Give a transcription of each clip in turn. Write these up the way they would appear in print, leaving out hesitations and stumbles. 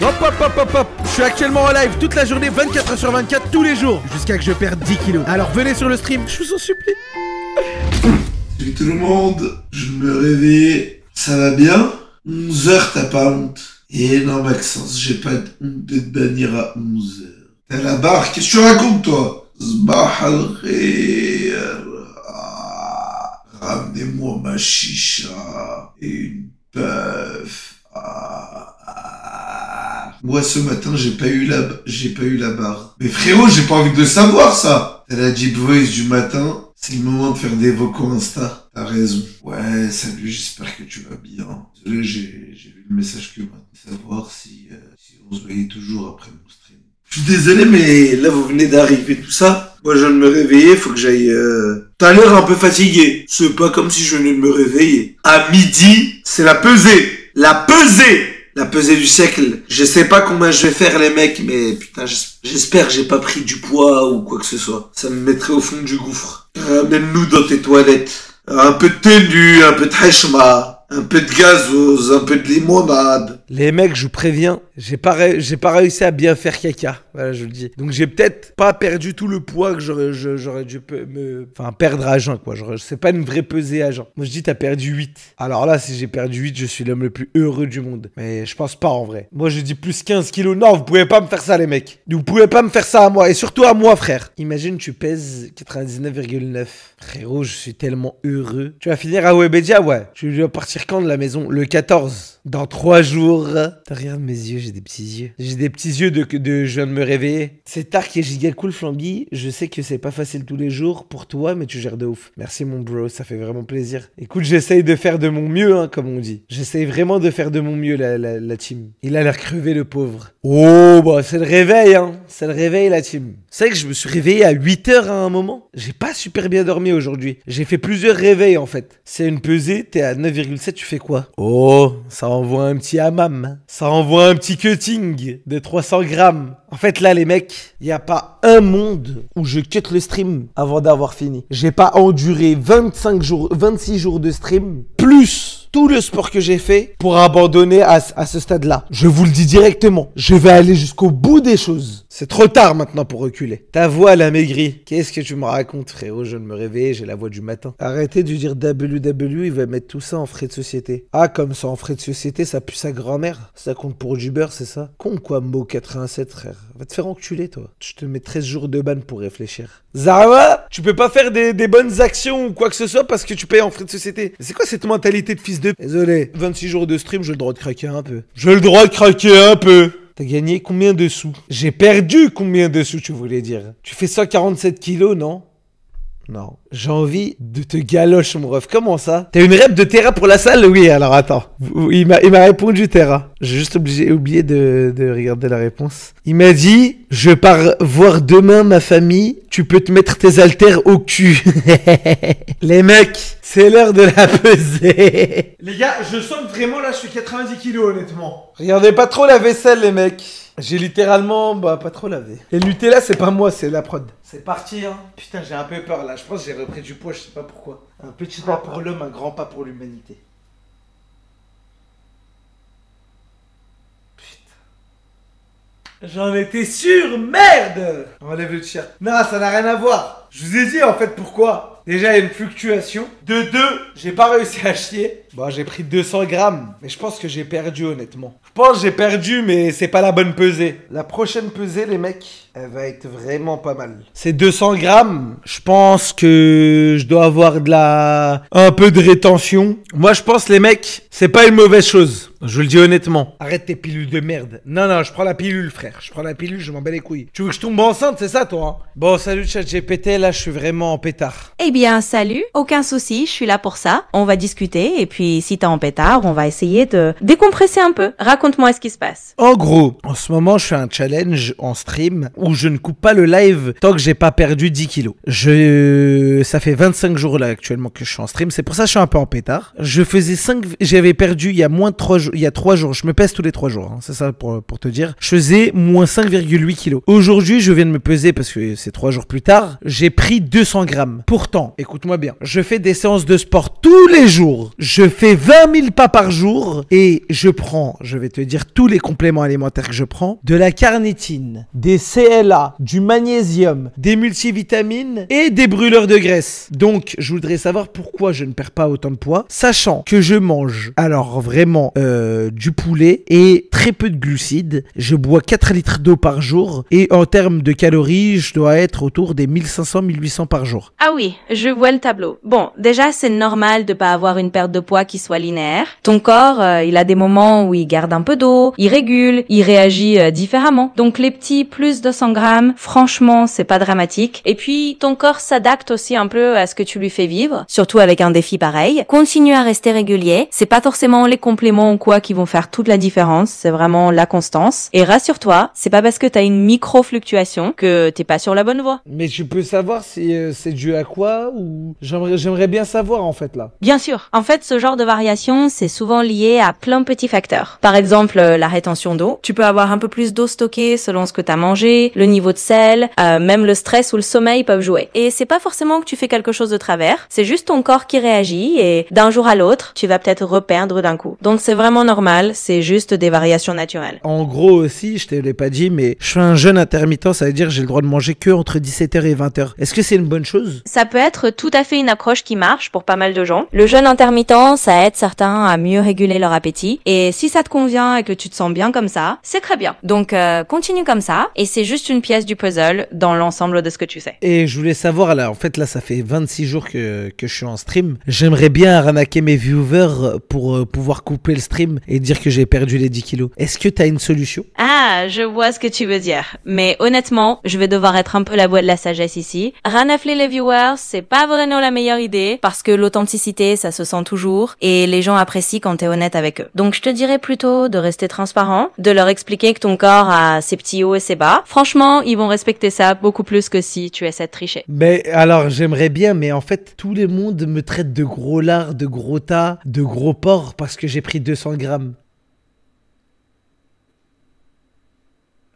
Hop hop hop hop hop. Je suis actuellement en live toute la journée, 24h sur 24, tous les jours, jusqu'à que je perde 10 kilos. Alors venez sur le stream, je vous en supplie. Salut tout le monde, je me réveille. Ça va bien? 11h, t'as pas honte? Et non Maxence, j'ai pas honte de te bannir à 11h. T'as la barre, qu'est-ce que tu racontes toi? Sbah al-khir. Ramenez-moi ma chicha et une puff. Moi ce matin j'ai pas eu la barre. Mais frérot, j'ai pas envie de le savoir ça. T'as la deep voice du matin, c'est le moment de faire des vocaux Insta. T'as raison. Ouais, salut, j'espère que tu vas bien. Désolé, j'ai vu le message que maintenant. Savoir si on se voyait toujours après mon stream. Je suis désolé, mais là vous venez d'arriver tout ça. Moi je viens de me réveiller, faut que j'aille... T'as l'air un peu fatigué. C'est pas comme si je venais de me réveiller. À midi, c'est la pesée. La pesée! La pesée du siècle. Je sais pas combien je vais faire les mecs, mais putain, j'espère que j'ai pas pris du poids ou quoi que ce soit. Ça me mettrait au fond du gouffre. Ramène-nous dans tes toilettes. Un peu de tenue, un peu de hachma, un peu de gazouz, un peu de limonade. Les mecs, je vous préviens, j'ai pas réussi à bien faire caca. Voilà, je le dis. Donc j'ai peut-être pas perdu tout le poids que j'aurais dû perdre à jeun, quoi. C'est pas une vraie pesée à jeun. Moi je dis t'as perdu 8. Alors là, si j'ai perdu 8, je suis l'homme le plus heureux du monde. Mais je pense pas en vrai. Moi je dis plus 15 kilos. Non, vous pouvez pas me faire ça les mecs. Vous pouvez pas me faire ça à moi. Et surtout à moi frère. Imagine tu pèses 99,9. Frérot, je suis tellement heureux. Tu vas finir à Webedia, ouais. Tu dois partir quand de la maison? Le 14. Dans 3 jours. Regarde mes yeux, j'ai des petits yeux. J'ai des petits yeux de je viens de me réveiller. C'est tard qui est giga cool, Flanguy. Je sais que c'est pas facile tous les jours pour toi, mais tu gères de ouf. Merci mon bro, ça fait vraiment plaisir. Écoute, j'essaye de faire de mon mieux, hein, comme on dit. J'essaye vraiment de faire de mon mieux, la team. Il a l'air crevé, le pauvre. Oh, bah c'est le réveil, hein. C'est le réveil, la team. C'est vrai que je me suis réveillé à 8h à un moment. J'ai pas super bien dormi aujourd'hui. J'ai fait plusieurs réveils, en fait. C'est une pesée, t'es à 9,7, tu fais quoi? Oh, ça envoie un petit hammam. Ça envoie un petit cutting de 300 grammes. En fait, là, les mecs, il n'y a pas un monde où je cut le stream avant d'avoir fini. J'ai pas enduré 26 jours de stream, plus tout le sport que j'ai fait pour abandonner à ce stade-là. Je vous le dis directement. Je vais aller jusqu'au bout des choses. C'est trop tard maintenant pour reculer. Ta voix, elle a maigri. Qu'est-ce que tu me racontes, frérot? Je viens de me réveiller, j'ai la voix du matin. Arrêtez de dire WW, il va mettre tout ça en frais de société. Ah, comme ça en frais de société, ça pue sa grand-mère. Ça compte pour du beurre, c'est ça? Con quoi, Mo 87, frère. Va te faire enculer, toi. Je te mets 13 jours de ban pour réfléchir. Zara, tu peux pas faire des bonnes actions ou quoi que ce soit parce que tu payes en frais de société. C'est quoi cette mentalité de fils de... Désolé, 26 jours de stream, j'ai le droit de craquer un peu. J'ai le droit de craquer un peu. T'as gagné combien de sous? J'ai perdu combien de sous, tu voulais dire? Tu fais 147 kilos, non? Non. J'ai envie de te galoche, mon ref. Comment ça? T'as une rep de Terra pour la salle? Oui, alors attends. Il m'a répondu Terra. J'ai juste oublié de regarder la réponse. Il m'a dit, je pars voir demain ma famille. Tu peux te mettre tes haltères au cul. Les mecs, c'est l'heure de la pesée. Les gars, je sens que vraiment là, je fais 90 kilos, honnêtement. Regardez pas trop la vaisselle, les mecs. J'ai littéralement, pas trop lavé. Et le Nutella, c'est pas moi, c'est la prod. C'est parti, hein. Putain, j'ai un peu peur, là. Je pense que j'ai repris du poids, je sais pas pourquoi. Un petit pas pour l'homme, un grand pas pour l'humanité. Putain. J'en étais sûr, merde. Enlève le t-shirt. Non, ça n'a rien à voir. Je vous ai dit, en fait, pourquoi. Déjà, il y a une fluctuation. De 2, j'ai pas réussi à chier. Bon, j'ai pris 200 grammes. Mais je pense que j'ai perdu, honnêtement. Je pense que j'ai perdu, mais c'est pas la bonne pesée. La prochaine pesée, les mecs, elle va être vraiment pas mal. C'est 200 grammes. Je pense que je dois avoir un peu de rétention. Moi, je pense, les mecs, c'est pas une mauvaise chose. Je le dis honnêtement. Arrête tes pilules de merde. Non, je prends la pilule, frère. Je prends la pilule, je m'en bats les couilles. Tu veux que je tombe enceinte, c'est ça, toi, hein? Bon, salut, ChatGPT. Là, je suis vraiment en pétard. Eh bien, salut. Aucun souci, je suis là pour ça. On va discuter et puis si t'es en pétard, on va essayer de décompresser un peu. Raconte-moi ce qui se passe. En gros, en ce moment, je fais un challenge en stream où je ne coupe pas le live tant que j'ai pas perdu 10 kilos. Ça fait 25 jours là actuellement que je suis en stream. C'est pour ça que je suis un peu en pétard. J'ai j'avais perdu il y a moins de 3 jours, il y a 3 jours, je me pèse tous les 3 jours, hein, c'est ça pour te dire, je faisais moins 5,8 kilos. Aujourd'hui, je viens de me peser parce que c'est 3 jours plus tard, j'ai pris 200 grammes. Pourtant, écoute-moi bien, je fais des séances de sport tous les jours, je fais 20 000 pas par jour et je prends, je vais te dire tous les compléments alimentaires que je prends, de la carnitine, des CLA, du magnésium, des multivitamines et des brûleurs de graisse. Donc, je voudrais savoir pourquoi je ne perds pas autant de poids, sachant que je mange alors vraiment du poulet et très peu de glucides. Je bois 4 litres d'eau par jour et en termes de calories, je dois être autour des 1500-1800 par jour. Ah oui, je vois le tableau. Bon, déjà, c'est normal de pas avoir une perte de poids qui soit linéaire. Ton corps, il a des moments où il garde un peu d'eau, il régule, il réagit différemment. Donc les petits plus de 100 grammes, franchement, c'est pas dramatique. Et puis, ton corps s'adapte aussi un peu à ce que tu lui fais vivre, surtout avec un défi pareil. Continue à rester régulier. C'est pas forcément les compléments ou quoi qui vont faire toute la différence, c'est vraiment la constance. Et rassure-toi, c'est pas parce que t'as une micro-fluctuation que t'es pas sur la bonne voie. Mais tu peux savoir si c'est dû à quoi ou... J'aimerais bien savoir en fait là. Bien sûr. En fait, ce genre de variation, c'est souvent lié à plein de petits facteurs. Par exemple, la rétention d'eau. Tu peux avoir un peu plus d'eau stockée selon ce que t'as mangé, le niveau de sel, même le stress ou le sommeil peuvent jouer. Et c'est pas forcément que tu fais quelque chose de travers, c'est juste ton corps qui réagit et d'un jour à l'autre, tu vas peut-être reperdre d'un coup. Donc c'est vraiment normal, c'est juste des variations naturelles. En gros aussi, je te l'ai pas dit, mais je suis un jeûne intermittent, ça veut dire que j'ai le droit de manger que entre 17h et 20h. Est-ce que c'est une bonne chose? Ça peut être tout à fait une approche qui marche pour pas mal de gens. Le jeûne intermittent, ça aide certains à mieux réguler leur appétit. Et si ça te convient et que tu te sens bien comme ça, c'est très bien. Donc continue comme ça, et c'est juste une pièce du puzzle dans l'ensemble de ce que tu sais. Et je voulais savoir, là, en fait, là, ça fait 26 jours que je suis en stream. J'aimerais bien arnaquer mes viewers pour pouvoir couper le stream et dire que j'ai perdu les 10 kilos. Est-ce que t'as une solution? Ah, je vois ce que tu veux dire. Mais honnêtement, je vais devoir être un peu la voix de la sagesse ici. Ranafler les viewers, c'est pas vraiment la meilleure idée parce que l'authenticité, ça se sent toujours et les gens apprécient quand t'es honnête avec eux. Donc je te dirais plutôt de rester transparent, de leur expliquer que ton corps a ses petits hauts et ses bas. Franchement, ils vont respecter ça beaucoup plus que si tu essaies de tricher. Mais alors, j'aimerais bien, mais en fait, tout le monde me traite de gros lard, de gros tas, de gros porc parce que j'ai pris 200 grammes.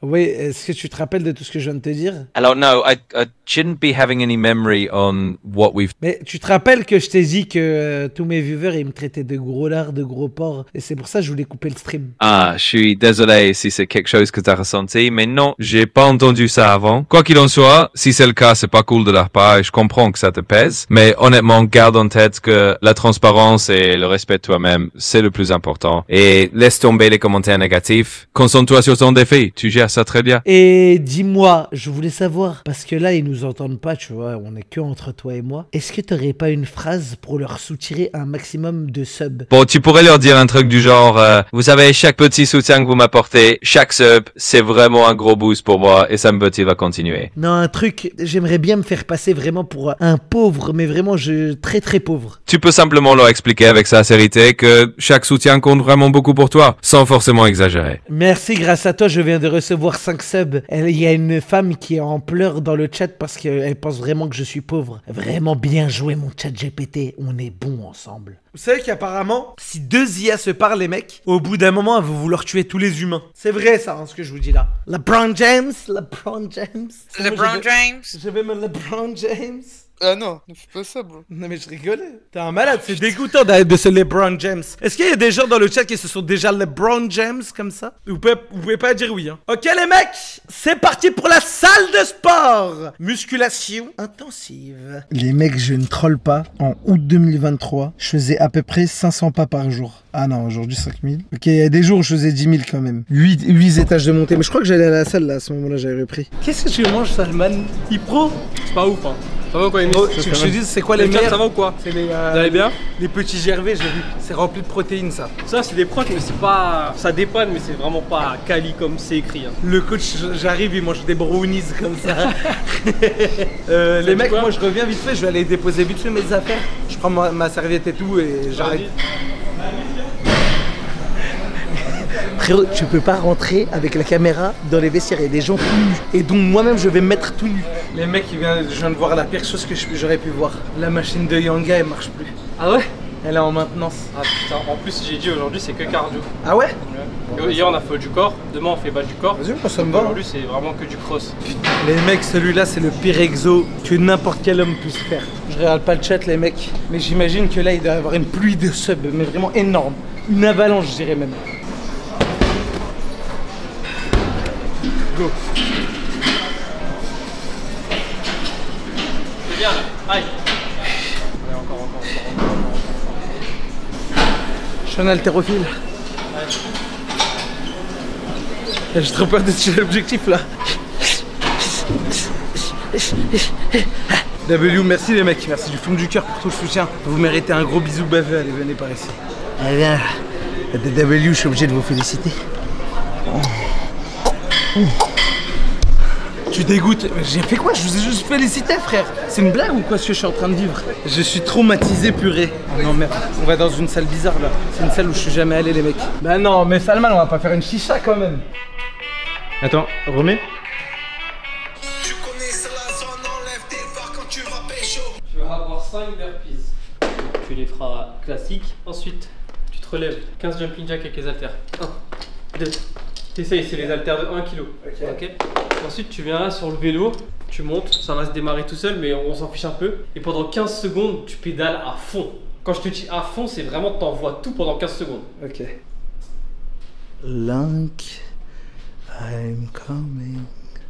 Oui, est-ce que tu te rappelles de tout ce que je viens de te dire? Alors, no, I shouldn't be having any memory on what we've... Mais tu te rappelles que je t'ai dit que tous mes viewers, ils me traitaient de gros lard, de gros porc, et c'est pour ça que je voulais couper le stream. Ah, je suis désolé si c'est quelque chose que tu as ressenti, mais non, j'ai pas entendu ça avant. Quoi qu'il en soit, si c'est le cas, c'est pas cool de leur part et je comprends que ça te pèse. Mais honnêtement, garde en tête que la transparence et le respect de toi-même, c'est le plus important. Et laisse tomber les commentaires négatifs. Concentre-toi sur ton défi. Tu gères ça très bien. Et dis-moi, je voulais savoir, parce que là, ils nous entendent pas, tu vois, on est que entre toi et moi. Est-ce que t'aurais pas une phrase pour leur soutirer un maximum de subs? Bon, tu pourrais leur dire un truc du genre, vous savez, chaque petit soutien que vous m'apportez, chaque sub, c'est vraiment un gros boost pour moi et ça me motive à continuer. Non, un truc, j'aimerais bien me faire passer vraiment pour un pauvre, mais vraiment très très pauvre. Tu peux simplement leur expliquer avec sincérité que chaque soutien compte vraiment beaucoup pour toi, sans forcément exagérer. Merci, grâce à toi, je viens de recevoir 5 subs. Il y a une femme qui est en pleurs dans le chat parce qu'elle pense vraiment que je suis pauvre. Vraiment bien joué, mon chat GPT. On est bons ensemble. Vous savez qu'apparemment, si deux IA se parlent, les mecs, au bout d'un moment, elles vont vouloir tuer tous les humains. C'est vrai, ça, hein, ce que je vous dis là. LeBron James. Je vais me LeBron James. Ah non, ne fais pas ça, bro. Non mais je rigolais. T'es un malade, c'est dégoûtant de ce LeBron James. Est-ce qu'il y a des gens dans le chat qui se sont déjà LeBron James comme ça? Vous pouvez pas dire oui, hein. Ok les mecs, c'est parti pour la salle de sport. Musculation intensive. Les mecs, je ne troll pas. En août 2023, je faisais à peu près 500 pas par jour. Ah non, aujourd'hui 5000. Ok, il y a des jours où je faisais 10 000 quand même. 8 étages de montée. Mais je crois que j'allais à la salle là, à ce moment-là, j'avais repris. Qu'est-ce que tu manges, Salman? Pro? C'est pas ouf, hein. Ça va ou quoi, Enis? Tu veux que je te dise, c'est quoi les meilleurs? Ça va ou quoi? C'est les, Vous allez bien? les petits gervais, j'ai vu. C'est rempli de protéines, ça. Ça, c'est des protes, mais c'est pas... Ça dépanne, mais c'est vraiment pas quali comme c'est écrit. Hein. Le coach, j'arrive, il mange des brownies comme ça. Les mecs, moi, je reviens vite fait. Je vais aller déposer vite fait mes affaires. Je prends ma serviette et tout et j'arrive. Frérot, tu peux pas rentrer avec la caméra dans les vestiaires, il y a des gens tout nus. Et donc moi-même je vais me mettre tout nu. Les mecs, je viens de voir la pire chose que j'aurais pu voir. La machine de Yanga, elle marche plus. Ah ouais? Elle est en maintenance. Ah putain, en plus j'ai dit aujourd'hui c'est que cardio. Ah ouais? Hier on a fait du corps, demain on fait bas du corps. Vas-y, moi ça me va. Aujourd'hui c'est vraiment que du cross. Les mecs, celui-là c'est le pire exo que n'importe quel homme puisse faire. Je regarde pas le chat les mecs, mais j'imagine que là il doit y avoir une pluie de subs, mais vraiment énorme. Une avalanche je dirais même. Go. C'est bien là, aïe. Allez encore. Je suis un haltérophile. J'ai trop peur de tuer l'objectif là. W, merci les mecs, merci du fond du cœur pour tout le soutien. Vous méritez un gros bisou baveux, allez venez par ici. Allez viens, W, je suis obligé de vous féliciter. Tu dégoûtes, j'ai fait quoi? Je vous ai juste félicité frère. C'est une blague ou quoi ce que je suis en train de vivre? Je suis traumatisé purée. Oh non merde, on va dans une salle bizarre là. C'est une salle où je suis jamais allé les mecs. Bah non mais Salman on va pas faire une chicha quand même. Attends, remets. Tu connais ça la zone, enlève tes phares quand tu vas pécho. Tu vas avoir 5 burpees. Tu les feras classiques. Ensuite, tu te relèves 15 jumping jacks avec les haltères. 1, 2. T'essayes, c'est les haltères de 1 kg. Ok. Ensuite, tu viens là sur le vélo, tu montes, ça va se démarrer tout seul, mais on s'en fiche un peu. Et pendant 15 secondes, tu pédales à fond. Quand je te dis à fond, c'est vraiment t'envoies tout pendant 15 secondes. Ok. Link, I'm coming.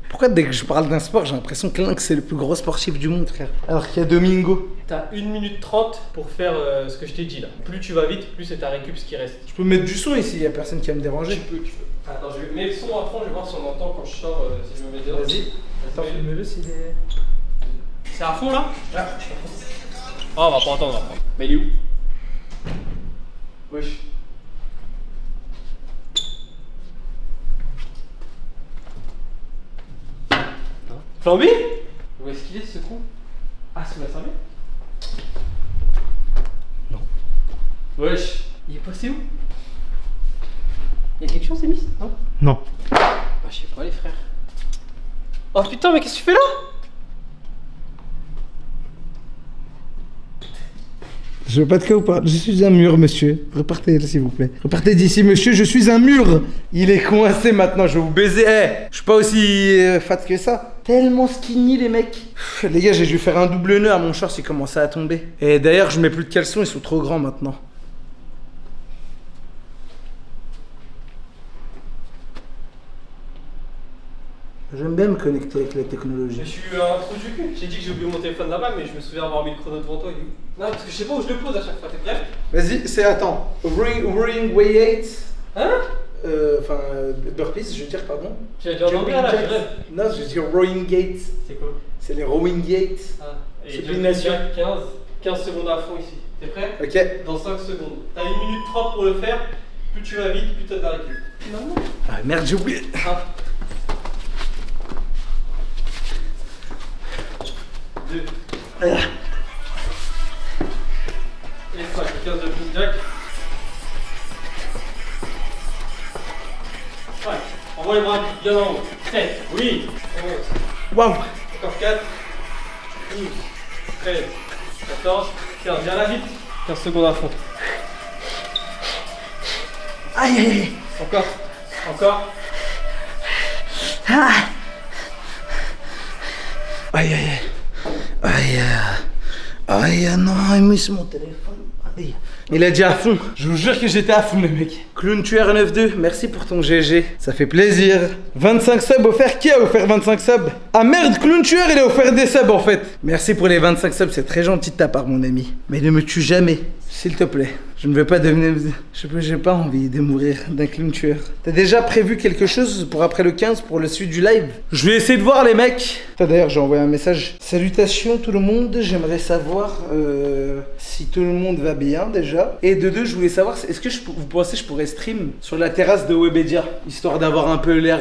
Pourquoi dès que je parle d'un sport, j'ai l'impression que Link c'est le plus gros sportif du monde, frère? Alors qu'il y a Domingo. T'as 1 minute 30 pour faire ce que je t'ai dit là. Plus tu vas vite, plus c'est ta récup ce qui reste. Je peux mettre du son ici, il y a personne qui va me déranger. Tu peux. Attends, je mets le son à fond, je vais voir si on entend quand je sors, si je me mets dedans. Vas-y. Attends, filme-le s'il est... C'est à fond là? Ouais. Oh, on va pas entendre. Mais il est où? Wesh. Flamby? Où est-ce qu'il est ce con? Ah, c'est la serviette? Non. Wesh. Il est passé où? Y'a quelque chose, Emis? Non? Non. Bah, je sais pas, les frères. Oh putain, mais qu'est-ce que tu fais là? Je veux pas de cas ou pas? Je suis un mur, monsieur. Repartez, s'il vous plaît. Repartez d'ici, monsieur, je suis un mur. Il est coincé maintenant, je vais vous baiser. Je suis pas aussi fat que ça. Tellement skinny, les mecs. Les gars, j'ai dû faire un double nœud à mon short, il commençait à tomber. Et d'ailleurs, je mets plus de caleçons, ils sont trop grands maintenant. J'aime bien me connecter avec la technologie. Je suis un trou du cul. J'ai dit que j'ai oublié mon téléphone là-bas, mais je me souviens avoir mis le chrono devant toi. Non, parce que je sais pas où je le pose à chaque fois. T'es prêt? Vas-y, c'est attends. Rowing weight. Hein? Enfin, burpees, je veux dire, pardon. Tu as dit en anglais là, je rêve. Non, je veux dire rowing gate. C'est quoi? C'est les rowing gates. Ah, et C'est jumping nation. jack 15 secondes à fond ici. T'es prêt? Ok. Dans 5 secondes. T'as 1 minute 30 pour le faire. Plus tu vas vite, plus t'as de la récup. Non. Ah merde, j'ai oublié. Ah. 2. Et 5, 15 de jumping jack. 5. Envoie les bras bien en haut. 7. Oui. 11. Waouh. Encore 4. 12. 13. 14. 15. Viens là vite. 15 secondes à fond. Aïe aïe aïe. Encore. Ah. Aïe aïe aïe. Aïe aïe non, il m'a mis sur mon téléphone. Aïe. Il a dit à fond. Je vous jure que j'étais à fond, les mecs. Clown Tueur 92, merci pour ton GG. Ça fait plaisir. 25 subs offerts. Qui a offert 25 subs? Ah merde, Clown Tueur, il a offert des subs en fait. Merci pour les 25 subs, c'est très gentil de ta part, mon ami. Mais ne me tue jamais, s'il te plaît. Je ne veux pas devenir... J'ai pas envie de mourir d'un clown tueur. T'as déjà prévu quelque chose pour après le 15 pour le suite du live? Je vais essayer de voir les mecs. D'ailleurs j'ai envoyé un message. Salutations tout le monde, j'aimerais savoir si tout le monde va bien déjà. Et de deux, je voulais savoir, est-ce que vous pensez que je pourrais stream sur la terrasse de Webedia? Histoire d'avoir un peu l'air...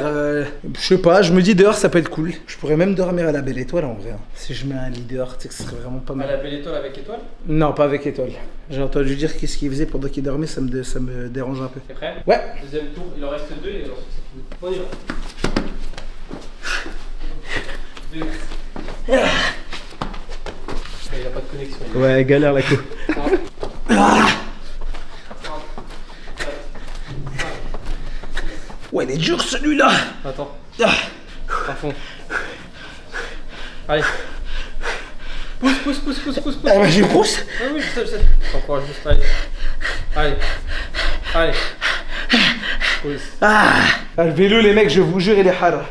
je sais pas, je me dis dehors ça peut être cool. Je pourrais même dormir à la Belle Étoile en vrai. Hein. Si je mets un lit dehors, tu sais que ce serait vraiment pas mal. À la Belle Étoile avec étoile? Non, pas avec étoile. J'ai entendu dire qu'est-ce qu'il faisait pendant qu'il dormait, ça me dérange un peu. T'es prêt? Ouais. Deuxième tour, il en reste 2 et alors c'est fini. On y va. 2. Il a pas de connexion. Ouais, galère la co. Ah. il est dur celui-là. Attends. Ah. À fond. Allez. Pousse. Ah bah je pousse. Ah oui, je sais. Encore juste, allez. Pousse. Ah, le vélo les mecs, je vous jure, il est hard.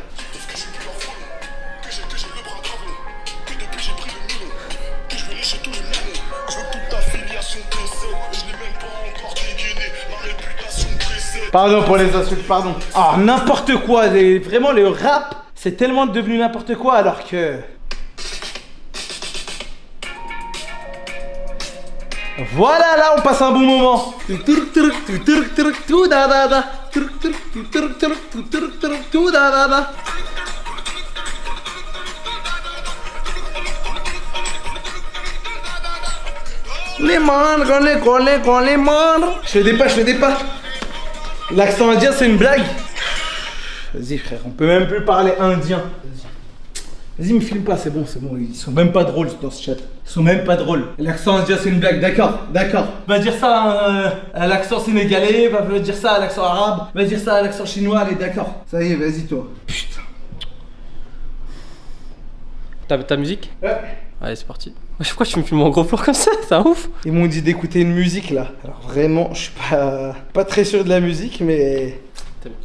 Pardon pour les insultes, pardon. Ah, n'importe quoi, vraiment le rap, c'est tellement devenu n'importe quoi alors que... Voilà, là on passe un bon moment. Les mandres, les mandres. Je fais des pas. L'accent indien c'est une blague. Vas-y frère, on peut même plus parler indien. Vas-y, me filme pas, c'est bon, ils sont même pas drôles dans ce chat. Ils sont même pas drôles. L'accent indien c'est une blague, d'accord. Va dire ça à l'accent sénégalais, va dire ça à l'accent arabe, va dire ça à l'accent chinois, allez d'accord. Ça y est, vas-y toi. Putain. Ta musique? Ouais. Allez, c'est parti. Pourquoi tu me filmes en gros plan comme ça? C'est un ouf. Ils m'ont dit d'écouter une musique là. Alors vraiment, je suis pas très sûr de la musique, mais...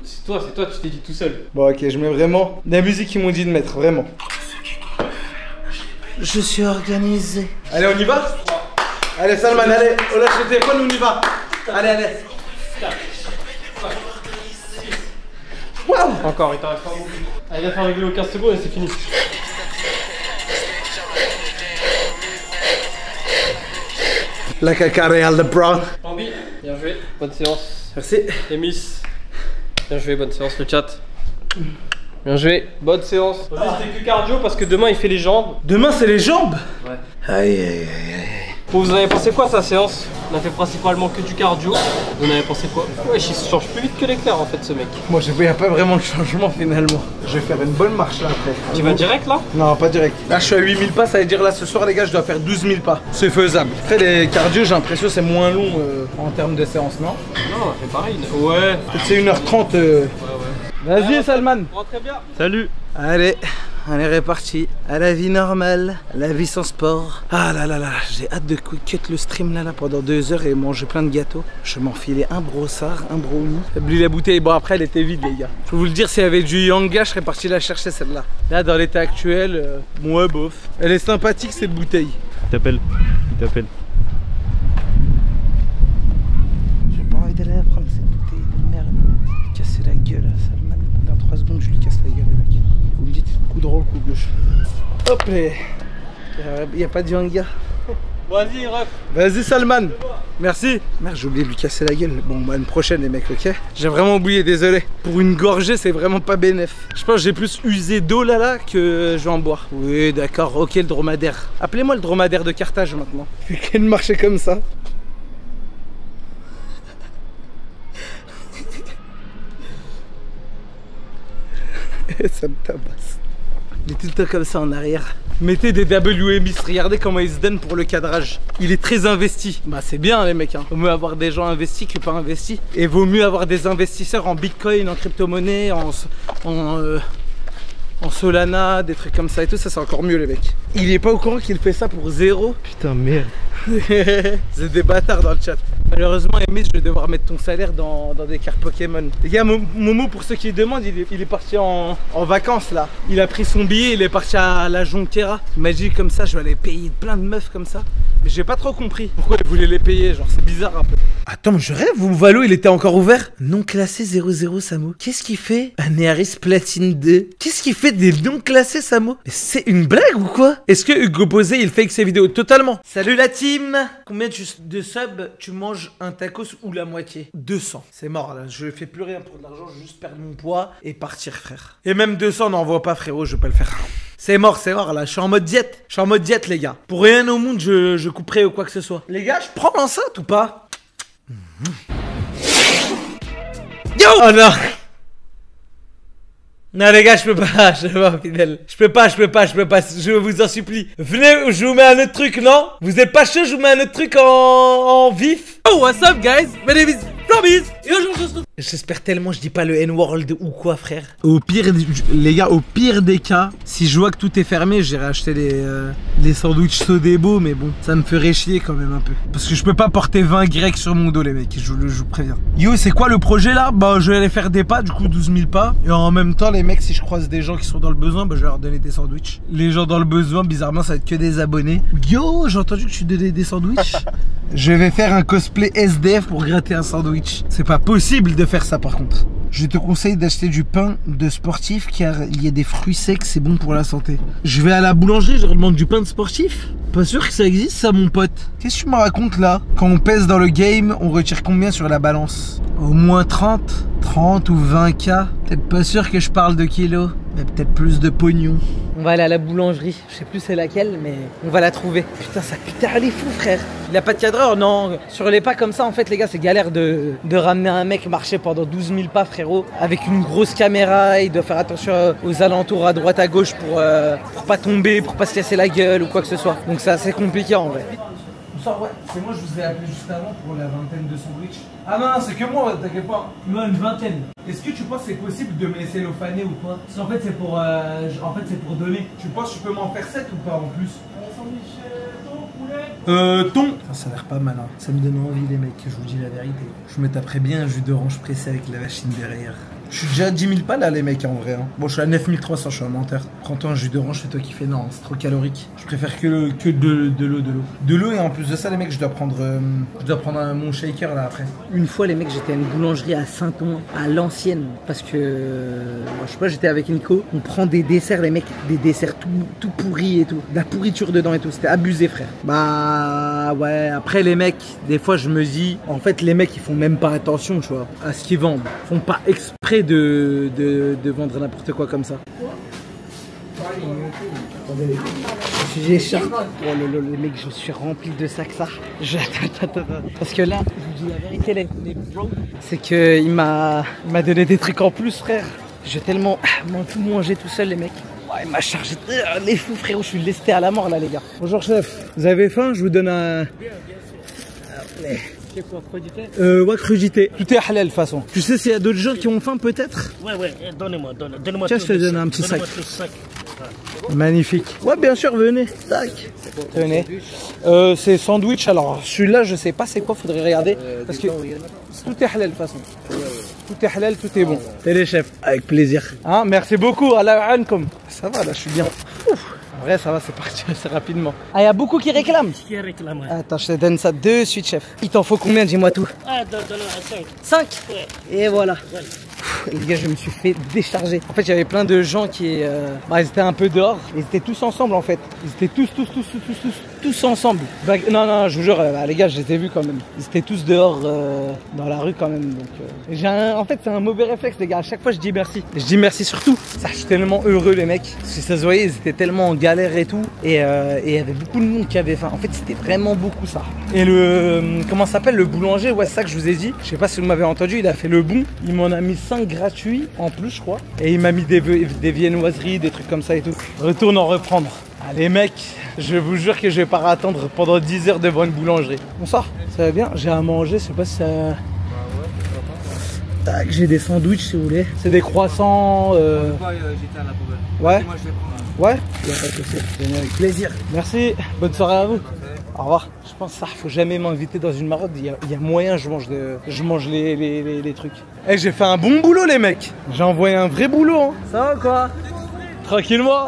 C'est toi, tu t'es dit tout seul. Bon ok, je mets vraiment la musique qu'ils m'ont dit de mettre, vraiment. Je suis organisé. Allez, on y va? Allez Salman, allez, on lâche le téléphone, on y va. Allez. Waouh. Encore, il t'en reste pas beaucoup. Allez, viens faire régler aux 15 secondes et c'est fini. La caca Real de Brown. Bambi, bien joué, bonne séance. Merci. Et Miss, bien joué, bonne séance le chat. Bien joué, bonne séance. C'était que cardio parce que demain il fait les jambes. Demain c'est les jambes? Ouais. Aïe. Bon, vous en avez pensé quoi sa séance? On a fait principalement que du cardio. Vous en avez pensé quoi? Ouais, il se change plus vite que l'éclair en fait ce mec. Moi je vois pas vraiment de changement finalement. Je vais faire une bonne marche là après. Tu vas direct là? Non, pas direct. Là je suis à 8000 pas, ça veut dire là ce soir les gars je dois faire 12 000 pas. C'est faisable. Après les cardio j'ai l'impression c'est moins long en termes de séance, non? Non, on fait pareil. Ouais. Peut-être c'est 1h30. Ouais. Vas-y Salman. Rentrez bien. Salut. Allez, on est reparti. À la vie normale, à la vie sans sport. Ah là, j'ai hâte de cut le stream là pendant 2 heures et manger plein de gâteaux. Je vais m'enfiler un brossard, un brownie. J'ai oublié la bouteille, bon après elle était vide les gars. Je peux vous le dire, s'il y avait du Yanga, je serais parti la chercher celle-là. Là dans l'état actuel, ouais bof. Elle est sympathique cette bouteille. Il t'appelle. J'ai pas envie d'aller prendre cette bouteille de merde. Casser la gueule à Salman. Dans 3 secondes je lui casse la gueule le mec. Vous me dites coup droit ou coup gauche. Hop les. Y a pas de Yanga. Vas-y, ref. Vas-y Salman. Merci. Merde, j'ai oublié de lui casser la gueule. Bon, bah une prochaine les mecs, ok? J'ai vraiment oublié, désolé. Pour une gorgée, c'est vraiment pas bénef. Je pense que j'ai plus usé d'eau là que je vais en boire. Oui, d'accord, ok le dromadaire. Appelez-moi le dromadaire de Carthage maintenant. Vu qu'elle marchait comme ça. Ça me tabasse. Il est tout le temps comme ça en arrière. Mettez des WMIS, regardez comment il se donne pour le cadrage. Il est très investi. Bah c'est bien les mecs, hein. Vaut mieux avoir des gens investis que pas investis. Et vaut mieux avoir des investisseurs en bitcoin, en crypto-monnaie, en Solana, des trucs comme ça et tout, ça c'est encore mieux les mecs. Il est pas au courant qu'il fait ça pour 0. Putain, merde. C'est des bâtards dans le chat. Malheureusement, Emis, je vais devoir mettre ton salaire dans des cartes Pokémon. Les gars, Momo, pour ceux qui demandent, il est parti en vacances là. Il a pris son billet, il est parti à la Jonquera. Il m'a dit comme ça, je vais aller payer plein de meufs comme ça. Mais j'ai pas trop compris pourquoi il voulait les payer, genre c'est bizarre un peu. Attends, mais je rêve, Valo, il était encore ouvert? Non classé 00 Samo. Qu'est-ce qu'il fait? Un Nearis Platine 2. Qu'est-ce qu'il fait des non classés Samo? Mais c'est une blague ou quoi? Est-ce que Hugo Bosé il fake ses vidéos totalement? Salut la team. Combien de subs tu manges un tacos ou la moitié? 200. C'est mort là, je fais plus rien pour de l'argent, je vais juste perdre mon poids et partir frère. Et même 200 n'en voit pas frérot, je vais pas le faire. C'est mort là, je suis en mode diète. Je suis en mode diète les gars. Pour rien au monde je couperai ou quoi que ce soit. Les gars, je prends l'enceinte ou pas? Yo! Oh non! Non les gars, je peux pas, fidèle. Je peux pas, je vous en supplie. Venez, je vous mets un autre truc, non? Vous êtes pas chaud, je vous mets un autre truc en vif? Oh, what's up guys? My name is Promise. Et aujourd'hui on se retrouve. J'espère tellement je dis pas le N-World ou quoi, frère. Au pire, les gars, au pire des cas, si je vois que tout est fermé, j'irai acheter les sandwichs Sodebo, mais bon, ça me ferait chier quand même un peu. Parce que je peux pas porter 20 grecs sur mon dos, les mecs, je vous préviens. Yo, c'est quoi le projet là? Bah, je vais aller faire des pas, du coup 12 000 pas. Et en même temps, les mecs, si je croise des gens qui sont dans le besoin, bah, je vais leur donner des sandwichs. Les gens dans le besoin, bizarrement, ça va être que des abonnés. Yo, j'ai entendu que tu donnais des sandwichs. Je vais faire un cosplay SDF pour gratter un sandwich. C'est pas possible de faire ça par contre. Je te conseille d'acheter du pain de sportif car il y a des fruits secs, c'est bon pour la santé. Je vais à la boulangerie, je leur demande du pain de sportif. Pas sûr que ça existe ça mon pote. Qu'est-ce que tu me racontes là? Quand on pèse dans le game, on retire combien sur la balance? Au moins 30 ou 20K. Peut-être pas sûr que je parle de kilos, mais peut-être plus de pognon. On va aller à la boulangerie, je sais plus c'est laquelle, mais on va la trouver. Putain, ça putain, elle est fou, frère. Il a pas de cadreur, non. Sur les pas comme ça, en fait, les gars, c'est galère de ramener un mec marcher pendant 12 000 pas, frérot. Avec une grosse caméra, il doit faire attention aux alentours, à droite, à gauche, pour pas tomber, pour pas se casser la gueule ou quoi que ce soit. Donc c'est assez compliqué en vrai. Bonsoir, ouais, c'est moi, je vous ai appelé juste avant pour la vingtaine de sandwichs. Ah non, c'est que moi, t'inquiète pas. Non, une vingtaine. Est-ce que tu penses que c'est possible de me laisser l'ophaner ou pas? Parce qu'en fait, c'est pour, donner. Tu penses que je peux m'en faire 7 ou pas en plus? Sandwich thon, poulet. Thon. Enfin, ça a l'air pas mal, hein. Ça me donne envie, les mecs, je vous dis la vérité. Je me taperais bien un jus d'orange pressé avec la machine derrière. Je suis déjà à 10 000 pas là, les mecs, en vrai. Hein. Bon, je suis à 9300, je suis un menteur. Prends-toi un jus d'orange, fais-toi kiffer. Non, c'est trop calorique. Je préfère que de l'eau. De l'eau, et en plus de ça, les mecs, je dois prendre mon shaker là après. Une fois, les mecs, j'étais à une boulangerie à Saint-Ouen, à l'ancienne. Parce que, je sais pas, j'étais avec Nico. On prend des desserts, les mecs, des desserts tout pourris et tout. De la pourriture dedans et tout. C'était abusé, frère. Bah, ouais. Après, les mecs, des fois, je me dis, en fait, les mecs, ils font même pas attention, tu vois, à ce qu'ils vendent. Ils font pas exprès de vendre n'importe quoi comme ça. J'ai chargé. Oh le mec, je suis rempli de sacs ça. Attends. Parce que là, je vous dis la vérité, les bros, c'est que il m'a donné des trucs en plus, frère. J'ai tellement tout mangé tout seul, les mecs. Ouais, il m'a chargé les fous, frérot. Je suis lesté à la mort là, les gars. Bonjour chef. Vous avez faim? Je vous donne un. C'est quoi, crudité? Ouais, crudité. Tout est halal de toute façon. Tu sais s'il y a d'autres gens qui ont faim peut-être? Ouais, donnez-moi. Tiens, je te donne un petit sac. Donnez-moi tout sac. Magnifique. Ouais, bien sûr, venez. Tac. Tenez. C'est sandwich. Alors, celui-là, je sais pas c'est quoi, faudrait regarder. Parce que tout est halal de toute façon. Tout est halal, tout est bon. Et les chefs, avec plaisir. Hein, merci beaucoup. Allah ankum. Ça va, là, je suis bien. Ouf. En vrai, ça va, c'est parti assez rapidement. Ah, il y a beaucoup qui réclament. Qui réclame? Attends, je te donne ça de suite, chef. Il t'en faut combien? Dis-moi tout. Ah, donne-moi 5. 5? Ouais. Et voilà. Ouais. Les gars, je me suis fait décharger. En fait, il y avait plein de gens qui ils étaient un peu dehors. Ils étaient tous ensemble, en fait. Ils étaient tous ensemble. Bah, non, je vous jure, les gars, je les ai vus quand même. Ils étaient tous dehors dans la rue quand même. Donc, en fait, c'est un mauvais réflexe, les gars. À chaque fois, je dis merci. Je dis merci surtout. Ça, je suis tellement heureux, les mecs. Parce que ça se voyait, ils étaient tellement en galère et tout. Et il y avait beaucoup de monde qui avait faim. En fait, c'était vraiment beaucoup ça. Et comment ça s'appelle, le boulanger? Ouais, c'est ça que je vous ai dit. Je sais pas si vous m'avez entendu. Il a fait le bon. Il m'en a mis 5 gratuits en plus, je crois. Et il m'a mis des viennoiseries, des trucs comme ça et tout. Retourne en reprendre. Allez mec, je vous jure que je vais pas attendre pendant 10 heures devant une boulangerie. Bonsoir, ça va bien? J'ai à manger, je sais pas si ça... Tac, j'ai des sandwichs si vous voulez. C'est des croissants. J'étais à la poubelle. Ouais. Moi, je vais prendre. Ouais, il y a pas de souci. Avec plaisir. Merci, bonne soirée à vous. Au revoir. Je pense que ça, faut jamais m'inviter dans une maraude. Il y a moyen, je mange les trucs. Eh, j'ai fait un bon boulot, les mecs. J'ai envoyé un vrai boulot. Hein. Ça va quoi? Tranquillement.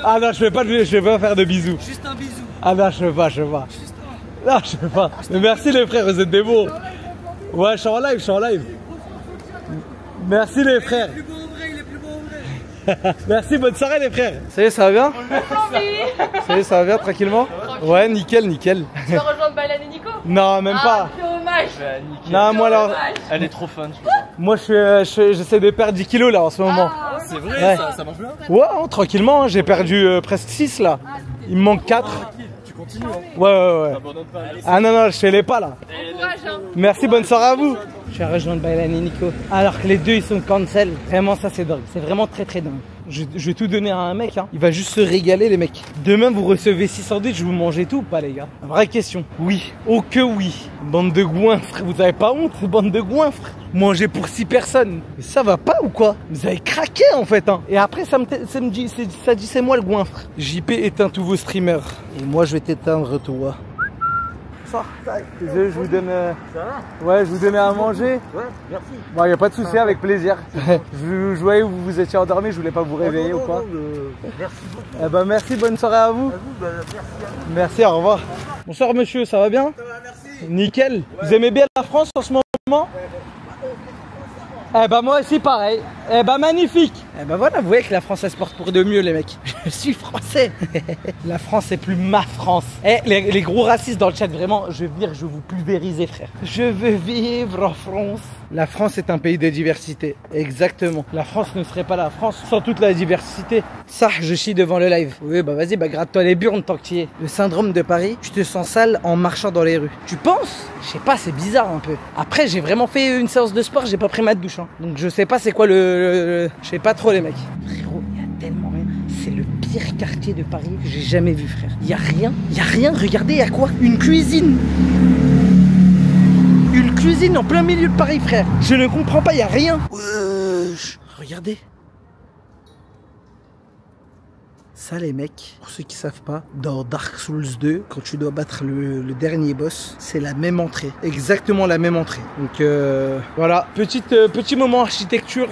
Ah non, je vais pas faire de bisous. Juste un bisou. Ah non, je veux pas. Non, je veux pas. Mais merci les frères, vous êtes des beaux. Ouais, je suis en live. Merci les frères. Il est plus beau en vrai. Merci, bonne soirée les frères. Ça y est, ça va bien? Ça y est, ça va bien tranquillement? Ouais, nickel. Tu vas rejoindre Baylan et Nico? Non, même pas. Dommage. Non, moi alors. Elle est trop fun. Moi j'essaie de perdre 10 kilos là en ce moment. C'est vrai, Ouais. ça marche bien? Ouais, tranquillement, j'ai perdu presque 6 là. Il me manque 4. Tu continues, hein? Ouais. Abandonne pas. Ah non, je fais les pas là. Bon courage, hein. Merci, bonne soirée à vous. Je vais rejoindre Baylan et Nico. Alors que les deux ils sont cancel. Vraiment ça c'est dingue. C'est vraiment très très dingue. Je vais tout donner à un mec, hein. Il va juste se régaler les mecs. Demain vous recevez 6 sandwichs, vous mangez tout ou pas les gars? Vraie question. Oui. Oh que oui. Bande de goinfres. Vous avez pas honte, bande de goinfres? Manger pour 6 personnes. Mais ça va pas ou quoi? Vous avez craqué en fait, hein. Et après ça dit c'est moi le goinfre. JP éteint tous vos streamers. Et moi je vais t'éteindre toi. Ça, je vous donne. Ça va? Ouais, je vous donnais à manger. Ouais, merci. Bon, y a pas de souci, avec plaisir. Je voyais où vous étiez endormi, je voulais pas vous réveiller ou quoi. Merci beaucoup. Eh ben, merci, bonne soirée à vous. Merci, merci, au revoir. Bonsoir monsieur, ça va bien? Ça va, merci. Nickel. Ouais. Vous aimez bien la France en ce moment? Eh ben moi aussi pareil. Eh ben magnifique. Eh ben voilà, vous voyez que la France elle se porte pour de mieux les mecs. Je suis français. La France c'est plus ma France. Eh les gros racistes dans le chat, vraiment, je vais venir, je vais vous pulvériser frère. Je veux vivre en France. La France est un pays de diversité. Exactement. La France ne serait pas la France sans toute la diversité. Ça, je chie devant le live. Oui, bah vas-y, bah gratte-toi les burnes tant que tu y es. Le syndrome de Paris, tu te sens sale en marchant dans les rues. Tu penses? Je sais pas, c'est bizarre un peu. Après, j'ai vraiment fait une séance de sport, j'ai pas pris ma douche. Hein. Donc je sais pas c'est quoi je sais pas trop les mecs. Frérot, il y a tellement rien. C'est le pire quartier de Paris que j'ai jamais vu, frère. Il y a rien. Regardez, il y a quoi? Une cuisine. Une cuisine en plein milieu de Paris, frère. Je ne comprends pas, il y a rien. Regardez. Ça les mecs, pour ceux qui savent pas, dans Dark Souls 2, quand tu dois battre le dernier boss, c'est la même entrée, exactement la même entrée. Donc voilà, petit moment architecture,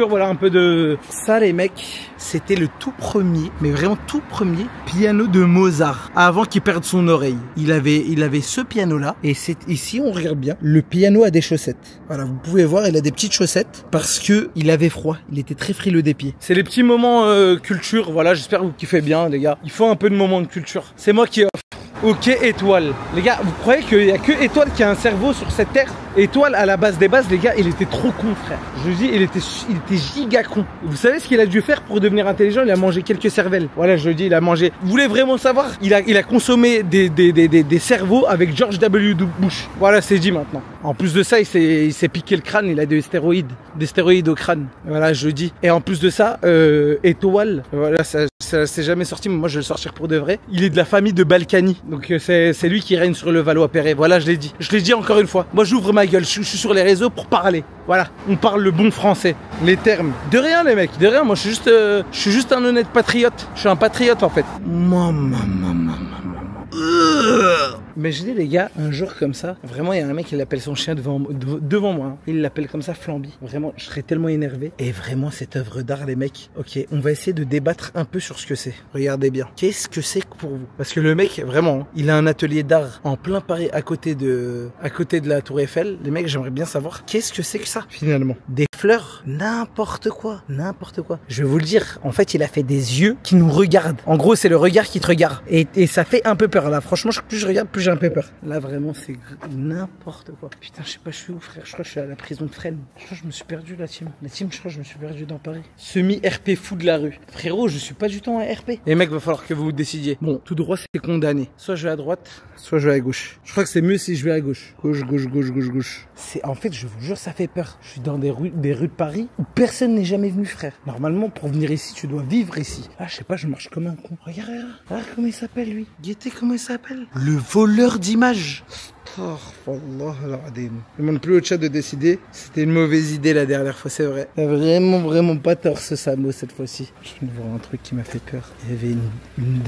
voilà un peu de... Ça les mecs, c'était le tout premier, mais vraiment tout premier piano de Mozart, avant qu'il perde son oreille. Il avait ce piano là, et c'est ici on regarde bien, le piano a des chaussettes. Voilà, vous pouvez voir, il a des petites chaussettes, parce que il avait froid, il était très frileux des pieds. C'est les petits moments culture. Voilà, j'espère que vous kiffez bien les gars. Il faut un peu de moment de culture. C'est moi qui offre. Ok, Étoile. Les gars, vous croyez qu'il n'y a que Étoile qui a un cerveau sur cette terre? Étoile, à la base des bases, les gars, il était trop con, frère. Je vous dis, il était giga con. Vous savez ce qu'il a dû faire pour devenir intelligent? Il a mangé quelques cervelles. Voilà, je le dis, il a mangé. Vous voulez vraiment savoir? Il a consommé des cerveaux avec George W. Bush. Voilà, c'est dit maintenant. En plus de ça, il s'est piqué le crâne. Il a des stéroïdes au crâne. Voilà, je le dis. Et en plus de ça, Étoile, voilà, ça s'est jamais sorti, mais moi je vais le sortir pour de vrai. Il est de la famille de Balkany. Donc c'est lui qui règne sur le Valois-Perret. Voilà, je l'ai dit. Je l'ai dit encore une fois. Moi j'ouvre ma gueule, je suis sur les réseaux pour parler. Voilà, on parle le bon français. Les termes. De rien les mecs, de rien. Moi je suis juste un honnête patriote. Je suis un patriote en fait. Imaginez les gars, un jour comme ça, vraiment il y a un mec qui l'appelle son chien devant moi, hein. Il l'appelle comme ça Flamby. Vraiment, je serais tellement énervé. Et vraiment cette œuvre d'art les mecs, ok, on va essayer de débattre un peu sur ce que c'est. Regardez bien, qu'est-ce que c'est pour vous? Parce que le mec, vraiment, il a un atelier d'art en plein Paris à côté de la Tour Eiffel. Les mecs, j'aimerais bien savoir qu'est-ce que c'est que ça finalement. Des fleurs, n'importe quoi. Je vais vous le dire, en fait il a fait des yeux qui nous regardent. En gros c'est le regard qui te regarde. Et ça fait un peu peur là, franchement plus je regarde plus j'ai un peu peur. Là vraiment c'est n'importe quoi. Putain je sais pas je suis où frère, je crois que je suis à la prison de Fresnes. Je crois que je me suis perdu la team. Je crois que je me suis perdu dans Paris. Semi-RP fou de la rue. Frérot je suis pas du tout en RP. Les mecs va falloir que vous vous décidiez. Bon tout droit c'est condamné. Soit je vais à droite, soit je vais à gauche. Je crois que c'est mieux si je vais à gauche. Gauche. C'est en fait je vous jure ça fait peur. Je suis dans des rues de Paris où personne n'est jamais venu frère. Normalement pour venir ici tu dois vivre ici. Ah je sais pas je marche comme un con. Regarde comment il s'appelle lui. Guettez comment il s'appelle. Le voleur d'images. Oh, Allah, je demande plus au chat de décider. C'était une mauvaise idée la dernière fois, c'est vrai. Il a vraiment pas tort ce Samo cette fois-ci. Je viens de voir un truc qui m'a fait peur. Il y avait une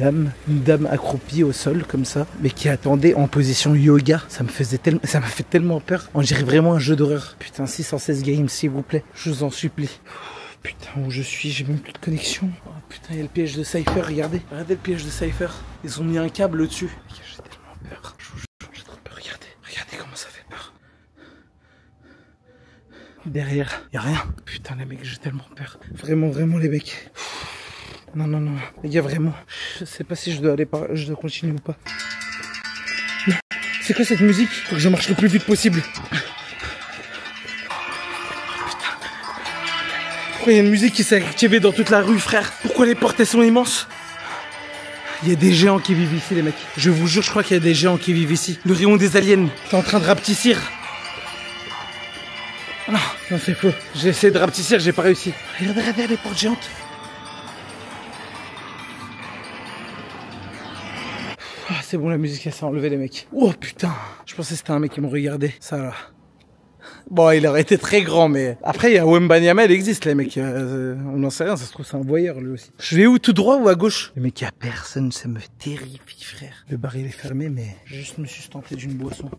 dame accroupie au sol comme ça, mais qui attendait en position yoga. Ça m'a fait tellement peur. On dirait vraiment un jeu d'horreur. Putain, 616 games s'il vous plaît. Je vous en supplie. Putain, où je suis, j'ai même plus de connexion. Oh putain, il y a le piège de Cypher, regardez le piège de Cypher. Ils ont mis un câble au-dessus. J'ai tellement peur. Je vous jure, j'ai trop peur. Regardez comment ça fait peur. Derrière, y a rien. Putain, les mecs, j'ai tellement peur. Vraiment les mecs. Non. Les gars, vraiment. Je sais pas si je dois continuer ou pas. Non. C'est quoi cette musique? Faut que je marche le plus vite possible. Pourquoi il y a une musique qui s'est activée dans toute la rue, frère? Pourquoi les portes elles sont immenses? Il y a des géants qui vivent ici, les mecs. Je vous jure, je crois qu'il y a des géants qui vivent ici. Le rayon des aliens. T'es en train de rapetissir. Non, non, c'est faux. J'ai essayé de rapetisser, j'ai pas réussi. Regardez, regardez les portes géantes. Ah, c'est bon, la musique, elle s'est enlevée, les mecs. Oh putain, je pensais que c'était un mec qui me regardait. Ça là. Bon, il aurait été très grand, mais... Après, il y a Wembanyama, il existe, les mecs. On n'en sait rien, ça se trouve, c'est un voyeur, lui aussi. Je vais où, tout droit ou à gauche? Le mec, il y a personne, ça me terrifie, frère. Le bar, il est fermé, mais... Je juste me suis tenté d'une boisson.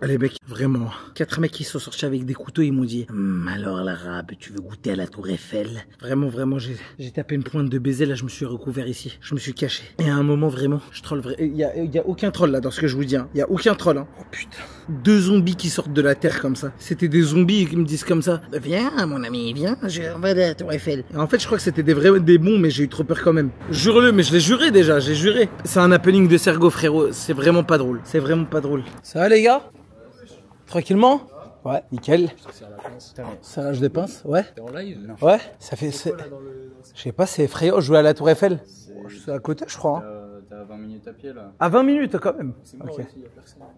Les mecs, vraiment, 4 mecs qui sont sortis avec des couteaux, ils m'ont dit alors l'arabe, tu veux goûter à la tour Eiffel? Vraiment, vraiment, j'ai tapé une pointe de baiser, là je me suis recouvert ici, je me suis caché. Et à un moment, vraiment, je troll vrai. Il y a aucun troll là dans ce que je vous dis, hein. Il y a aucun troll, hein. Oh putain. 2 zombies qui sortent de la terre comme ça. C'était des zombies qui me disent comme ça. Viens mon ami, viens, on va à la tour Eiffel. Et en fait, je crois que c'était des bons, mais j'ai eu trop peur quand même. Jure-le, mais je l'ai juré déjà, j'ai juré. C'est un happening de Sergo, frérot, c'est vraiment pas drôle. C'est vraiment pas drôle. Ça va les gars? Tranquillement? Ouais, nickel. Ça, je dépense? Ouais. T'es en live? Ouais, ça fait... Je sais pas, c'est effrayant, jouer à la Tour Eiffel. C'est à côté, je crois. T'as 20 minutes à pied, là. À 20 minutes, quand même. Okay.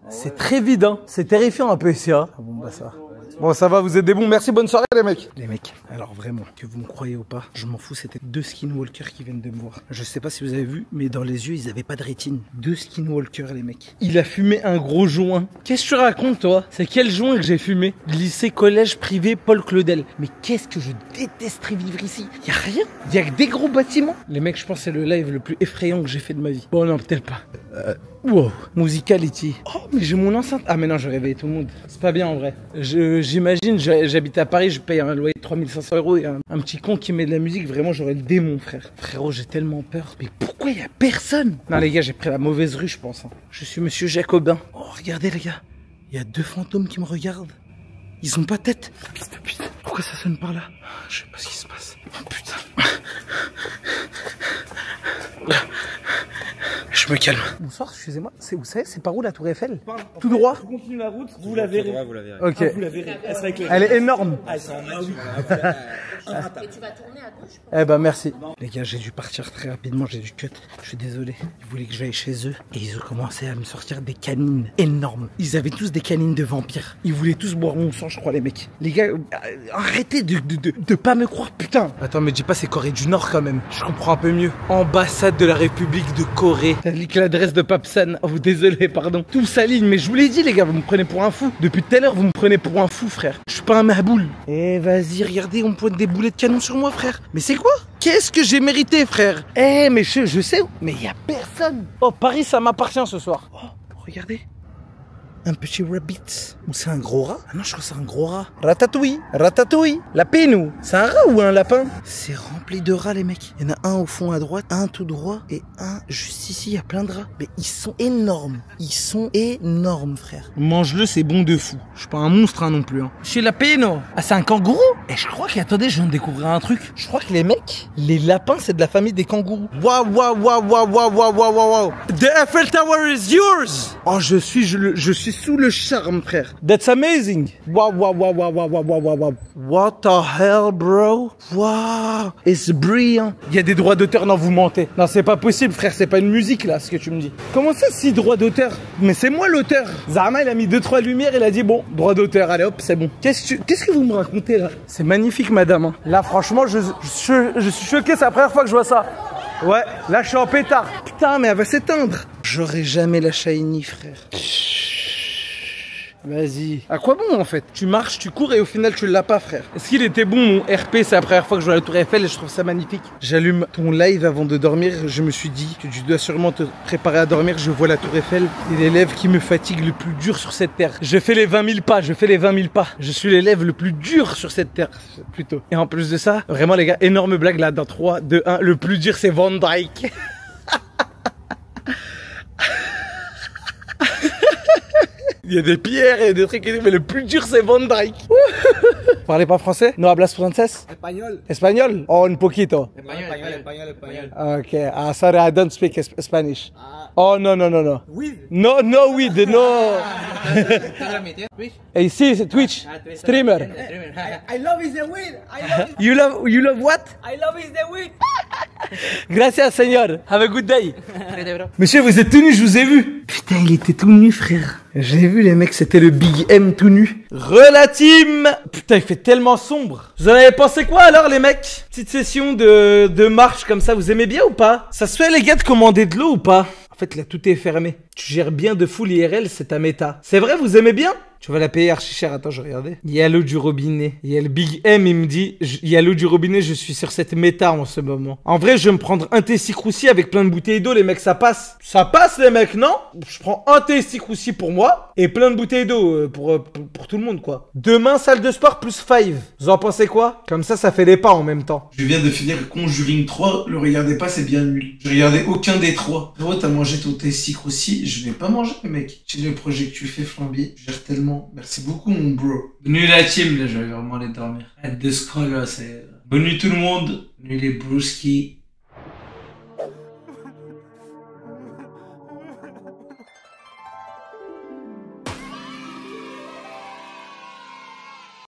C'est très vide, hein. C'est terrifiant un peu ici, hein. Ah bon, bah ça va. Bon, ça va, vous êtes des bons. Merci, bonne soirée, les mecs. Les mecs, alors vraiment, que vous me croyez ou pas, je m'en fous, c'était 2 skinwalkers qui viennent de me voir. Je sais pas si vous avez vu, mais dans les yeux, ils avaient pas de rétine. 2 skinwalkers, les mecs. Il a fumé un gros joint. Qu'est-ce que tu racontes, toi? C'est quel joint que j'ai fumé? Lycée, collège privé, Paul Claudel. Mais qu'est-ce que je détesterais vivre ici? Y a rien. Y a que des gros bâtiments. Les mecs, je pense que c'est le live le plus effrayant que j'ai fait de ma vie. Bon, non, peut-être pas. Wow, Musicality. Oh, mais j'ai mon enceinte. Ah, mais non, je réveille tout le monde. C'est pas bien en vrai. J'imagine, j'habite à Paris, je paye un loyer de 3500 € et un petit con qui met de la musique. Vraiment, j'aurais le démon, frère. Frérot, j'ai tellement peur. Mais pourquoi y a personne? Non, les gars, j'ai pris la mauvaise rue, je pense. Hein. Je suis monsieur Jacobin. Oh, regardez, les gars. Il y a 2 fantômes qui me regardent. Ils ont pas de tête. Putain, pourquoi ça sonne par là? Je sais pas ce qui se passe. Oh, putain. Je me calme. Bonsoir, excusez-moi. Vous savez, c'est par où la Tour Eiffel? Tout droit. Continue la route, vous la verrez. Vous la verrez. Ok. Ah, vous la verrez. Elle sera éclairée. Elle est énorme. Ah, elle sera en nature. Et tu vas tourner à gauche? Eh ben merci. Les gars, j'ai dû partir très rapidement, j'ai dû cut. Je suis désolé. Ils voulaient que j'aille chez eux et ils ont commencé à me sortir des canines énormes. Ils avaient tous des canines de vampires. Ils voulaient tous boire mon sang, je crois, les mecs. Les gars, arrêtez de pas me croire, putain. Attends, me dis pas c'est Corée du Nord quand même. Je comprends un peu mieux. Ambassade de la République de Corée. T'as dit que l'adresse de Papsan. Oh, désolé, pardon. Tout s'aligne, mais je vous l'ai dit, les gars, vous me prenez pour un fou. Depuis tout à l'heure, vous me prenez pour un fou, frère. Je suis pas un maboule. Eh, vas-y, regardez, on pointe des boulets de canon sur moi, frère. Mais c'est quoi? Qu'est-ce que j'ai mérité, frère? Eh, mais je sais où. Mais y a personne. Oh, Paris, ça m'appartient ce soir. Oh, regardez. Un petit rabbit. Ou c'est un gros rat? Ah non, je crois que c'est un gros rat. Ratatouille, ratatouille. Lapin, c'est un rat ou un lapin? C'est rempli de rats, les mecs. Il y en a un au fond à droite, un tout droit et un juste ici. Il y a plein de rats. Mais ils sont énormes. Ils sont énormes, frère. Mange-le, c'est bon de fou. Je suis pas un monstre, hein, non plus. Hein. Chez Lapin. Ah, c'est un kangourou? Et je crois attendez, je viens de découvrir un truc. Je crois que les mecs, les lapins, c'est de la famille des kangourous. Waouh, waouh, waouh, waouh, waouh, waouh, waouh, waouh. The Eiffel Tower is yours. Oh, je suis sous le charme, frère. That's amazing. Wow, wow, wow, wow, wow, wow, wow, wow. What the hell, bro? Wow. It's brilliant. Il y a des droits d'auteur, non, vous mentez. Non, c'est pas possible, frère. C'est pas une musique, là, ce que tu me dis. Comment ça, 6 droits d'auteur? Mais c'est moi l'auteur. Zahma, il a mis 2-3 lumières, il a dit, bon, droit d'auteur, allez hop, c'est bon. Qu'est-ce que vous me racontez, là? C'est magnifique, madame. Hein. Là, franchement, je suis choqué, c'est la première fois que je vois ça. Ouais, là, je suis en pétard. Putain, mais elle va s'éteindre. J'aurais jamais la shiny, frère. Vas-y. À quoi bon en fait? Tu marches, tu cours et au final tu l'as pas, frère. Est-ce qu'il était bon mon RP? C'est la première fois que je vois la Tour Eiffel et je trouve ça magnifique. J'allume ton live avant de dormir. Je me suis dit que tu dois sûrement te préparer à dormir. Je vois la Tour Eiffel et l'élève qui me fatigue le plus dur sur cette terre. Je fais les 20 000 pas, je fais les 20 000 pas. Je suis l'élève le plus dur sur cette terre, plutôt. Et en plus de ça, vraiment les gars, énorme blague là dans 3, 2, 1. Le plus dur c'est Van Dyke. Il y a des pierres et des trucs, mais le plus dur c'est Van Dyke. Parlez pas français? No hablas francés? Español. Espagnol? Oh, un poquito. Español. Okay. Ah, sorry, I don't speak Spanish. Oh, no. Weed. No weed, no. Hey, si, c'est Twitch. Streamer. I love is the weed. You love what? I love is the weed. Gracias, señor. Have a good day. Monsieur, vous êtes tout nu, je vous ai vu. Putain, il était tout nu, frère. J'ai vu les mecs, c'était le Big M tout nu. Relatim. Putain, il fait tellement sombre. Vous en avez pensé quoi alors, les mecs? Petite session de marche comme ça, vous aimez bien ou pas? Ça se fait, les gars, de commander de l'eau ou pas? En fait, là, tout est fermé. Tu gères bien de full IRL, c'est ta méta. C'est vrai, vous aimez bien? Tu vas la payer archi cher. Attends, je regardais. Il y a l'eau du robinet. Il y a le Big M, il me dit, il y a l'eau du robinet, je suis sur cette méta en ce moment. En vrai, je vais me prendre un thé roussi avec plein de bouteilles d'eau, les mecs, ça passe. Ça passe, les mecs, non? Je prends un thé roussi pour moi et plein de bouteilles d'eau pour tout le monde, quoi. Demain, salle de sport plus 5. Vous en pensez quoi? Comme ça fait des pas en même temps. Je viens de finir Conjuring 3, le regardez pas, c'est bien nul. Je regardais aucun des trois. Frérot, t'as mangé ton thé aussi, je vais pas manger, mec. C'est le projet que tu fais, Flamby. Je gère tellement. Merci beaucoup, mon bro. Bonne nuit la team, là, je vais vraiment aller dormir. Arrête de scroll, là, c'est... Bonne nuit tout le monde. Bonne nuit les brewskis.